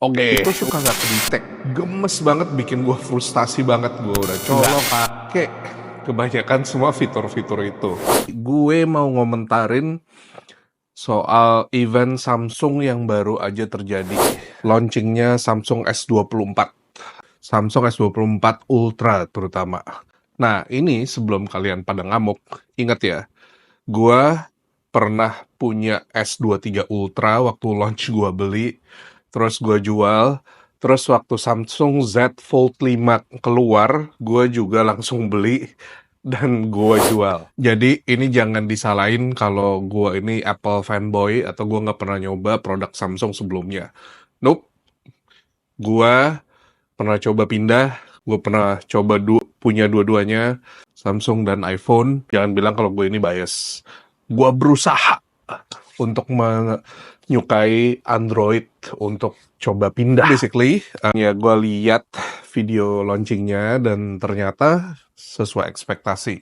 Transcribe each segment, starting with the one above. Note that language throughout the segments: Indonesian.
Oke. Itu suka nggak kedetek, gemes banget, bikin gue frustasi banget. Gue udah colok pakai kebanyakan semua fitur-fitur itu. Gue mau ngomentarin soal event Samsung yang baru aja terjadi. Launchingnya Samsung S24. Samsung S24 Ultra terutama. Nah, ini sebelum kalian pada ngamuk, ingat ya, gue pernah punya S23 Ultra waktu launch gue beli, terus gue jual, terus waktu Samsung Z Fold 5 keluar, gue juga langsung beli dan gue jual. Jadi ini jangan disalahin kalau gue ini Apple fanboy atau gue nggak pernah nyoba produk Samsung sebelumnya. Nope, gue pernah coba pindah, gue pernah coba punya dua-duanya, Samsung dan iPhone. Jangan bilang kalau gue ini bias. Gue berusaha untuk menyukai Android untuk coba pindah. Basically, ya gue lihat video launchingnya dan ternyata sesuai ekspektasi.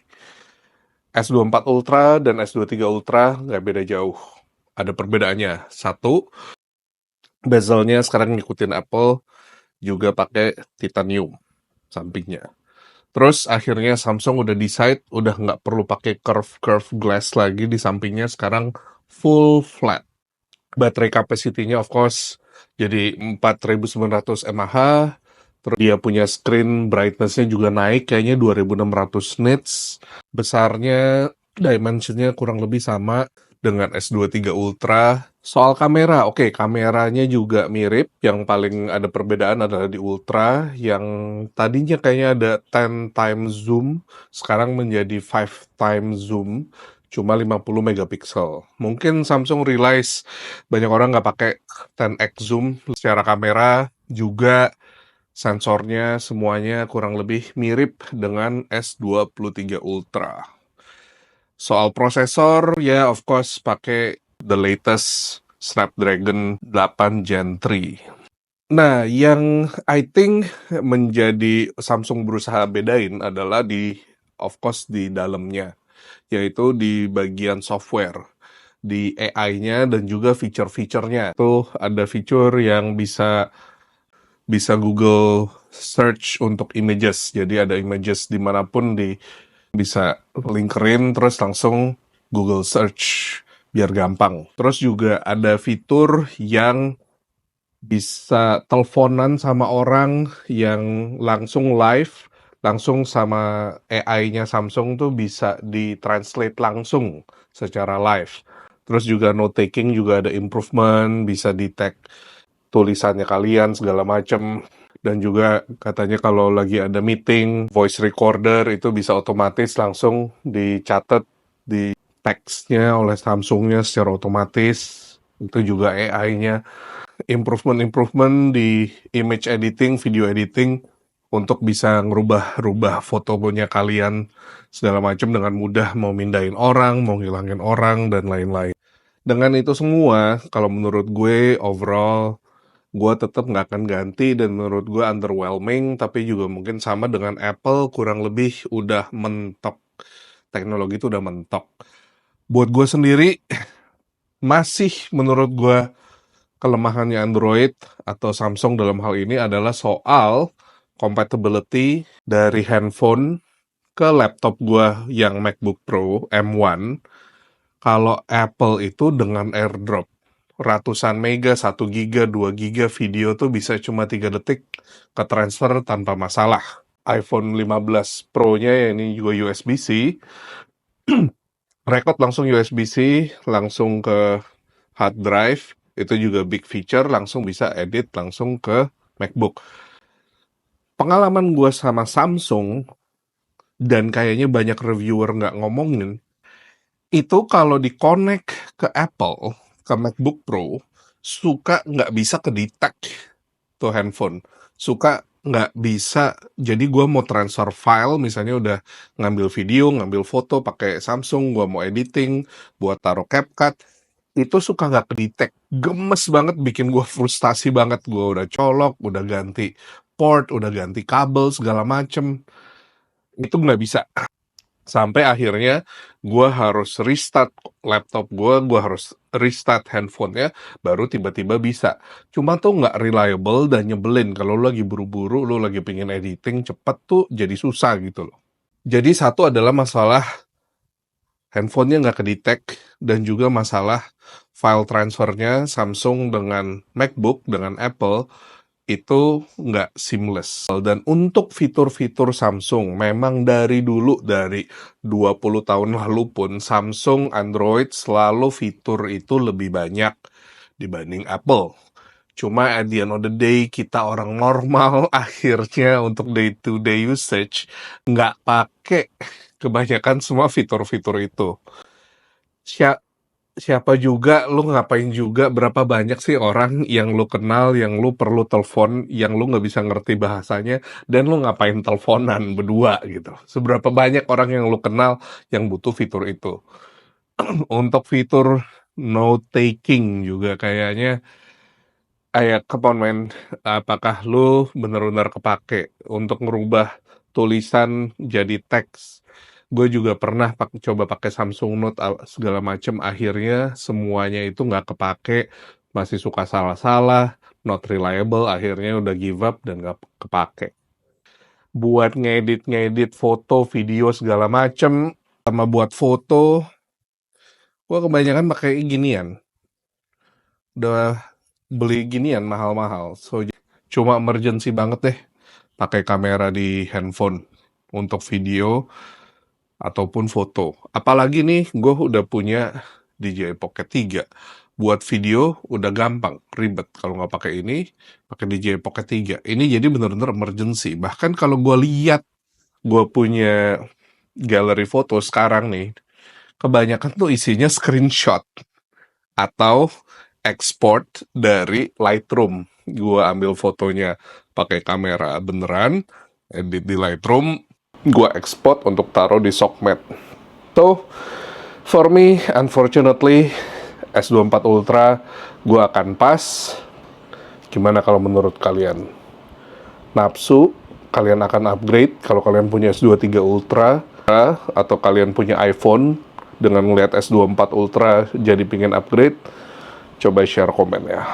S24 Ultra dan S23 Ultra nggak beda jauh. Ada perbedaannya. Satu, bezelnya sekarang ngikutin Apple, juga pakai titanium sampingnya. Terus akhirnya Samsung udah decide udah nggak perlu pakai curve glass lagi di sampingnya, sekarang full flat. Baterai capacity-nya of course jadi 4900 mAh. Terus dia punya screen brightness-nya juga naik, kayaknya 2600 nits. Besarnya, dimension-nya kurang lebih sama dengan S23 Ultra. Soal kamera, oke, kameranya juga mirip. Yang paling ada perbedaan adalah di Ultra, yang tadinya kayaknya ada 10 times zoom, sekarang menjadi 5 times zoom, cuma 50 megapiksel. Mungkin Samsung realize banyak orang nggak pakai 10x zoom. Secara kamera juga sensornya semuanya kurang lebih mirip dengan S23 Ultra. Soal prosesor, ya of course pakai the latest Snapdragon 8 Gen 3. Nah, yang I think menjadi Samsung berusaha bedain adalah of course di dalamnya, yaitu di bagian software, di AI-nya dan juga feature-feature-nya. Tuh ada fitur yang bisa Google search untuk images. Jadi ada images dimanapun bisa linkerin terus langsung Google search biar gampang. Terus juga ada fitur yang bisa teleponan sama orang yang langsung live, langsung sama AI-nya Samsung tuh bisa ditranslate langsung secara live. Terus juga note taking juga ada improvement, bisa detect tulisannya kalian segala macem. Dan juga katanya kalau lagi ada meeting, voice recorder itu bisa otomatis langsung dicatat di teksnya oleh Samsungnya secara otomatis. Itu juga AI-nya. Improvement di image editing, video editing, untuk bisa ngerubah-rubah fotonya kalian segala macam dengan mudah, mau mindahin orang, mau ngilangin orang, dan lain-lain. Dengan itu semua, kalau menurut gue overall, gue tetap nggak akan ganti dan menurut gue underwhelming, tapi juga mungkin sama dengan Apple, kurang lebih udah mentok. Teknologi itu udah mentok. Buat gue sendiri, masih menurut gue kelemahannya Android atau Samsung dalam hal ini adalah soal compatibility dari handphone ke laptop gue yang MacBook Pro M1. Kalau Apple itu dengan AirDrop ratusan mega, 1 giga, 2 giga video tuh bisa cuma 3 detik ke transfer tanpa masalah. iPhone 15 Pro-nya ya ini juga USB-C, record langsung USB-C, langsung ke hard drive, itu juga big feature, langsung bisa edit langsung ke MacBook. Pengalaman gue sama Samsung, dan kayaknya banyak reviewer nggak ngomongin, itu kalau di-connect ke Apple, ke MacBook Pro, suka nggak bisa ke-detect tuh handphone. Suka nggak bisa, jadi gue mau transfer file, misalnya udah ngambil video, ngambil foto pakai Samsung, gue mau editing, buat taruh CapCut, itu suka nggak ke-detect. Gemes banget, bikin gue frustasi banget. Gue udah colok, udah ganti port, udah ganti kabel, segala macem. Itu nggak bisa. Sampai akhirnya gue harus restart laptop gue harus restart handphonenya, baru tiba-tiba bisa. Cuma tuh nggak reliable dan nyebelin kalau lu lagi buru-buru, lu lagi pengen editing cepet tuh jadi susah gitu loh. Jadi satu adalah masalah handphonenya nggak kedetek, dan juga masalah file transfernya Samsung dengan MacBook, dengan Apple, itu nggak seamless. Dan untuk fitur-fitur Samsung, memang dari dulu, dari 20 tahun lalu pun, Samsung Android selalu fitur itu lebih banyak dibanding Apple. Cuma at the end of the day, kita orang normal akhirnya untuk day-to-day usage nggak pakai kebanyakan semua fitur-fitur itu. Siapa juga, lu ngapain juga, berapa banyak sih orang yang lu kenal, yang lu perlu telepon, yang lu nggak bisa ngerti bahasanya, dan lu ngapain teleponan berdua gitu. Seberapa banyak orang yang lu kenal yang butuh fitur itu. Untuk fitur note taking juga kayaknya, come on man, apakah lu bener-bener kepake untuk ngerubah tulisan jadi teks? Gue juga pernah coba pakai Samsung Note segala macem, akhirnya semuanya itu nggak kepake, masih suka salah-salah, not reliable, akhirnya udah give up dan nggak kepake. Buat ngedit foto, video segala macem, sama buat foto, gue kebanyakan pakai ginian. Udah beli ginian mahal-mahal, so cuma emergency banget deh pakai kamera di handphone untuk video ataupun foto. Apalagi nih, gue udah punya DJI Pocket 3. Buat video udah gampang, ribet. Kalau nggak pakai ini, pakai DJI Pocket 3. Ini jadi bener-bener emergency. Bahkan kalau gue lihat, gue punya galeri foto sekarang nih, kebanyakan tuh isinya screenshot atau export dari Lightroom. Gue ambil fotonya pakai kamera beneran, edit di Lightroom, gue export untuk taruh di SOCMAT. So, for me, unfortunately, S24 Ultra gue akan pas. Gimana kalau menurut kalian? Nafsu, kalian akan upgrade kalau kalian punya S23 Ultra, atau kalian punya iPhone dengan ngeliat S24 Ultra jadi pingin upgrade? Coba share komen ya.